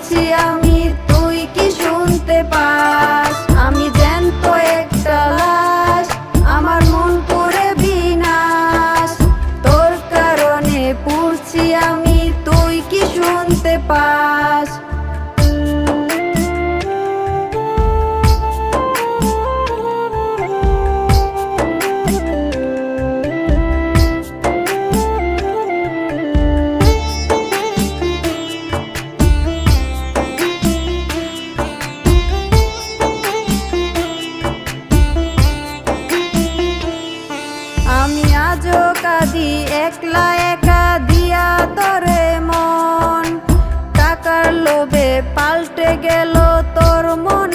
পড়ছি আমি, তুই কি শুনতে পাস? আমি জ্যান্ত একটা লাশ, আমার মন পুরে বিনাশ। তোর কারণে পড়ছি আমি, তুই কি শুনতে পাস? আমি আজও কাঁদি একলা একা দিয়া তরে মন, টাকার লোভে পাল্টে গেল তোর মন।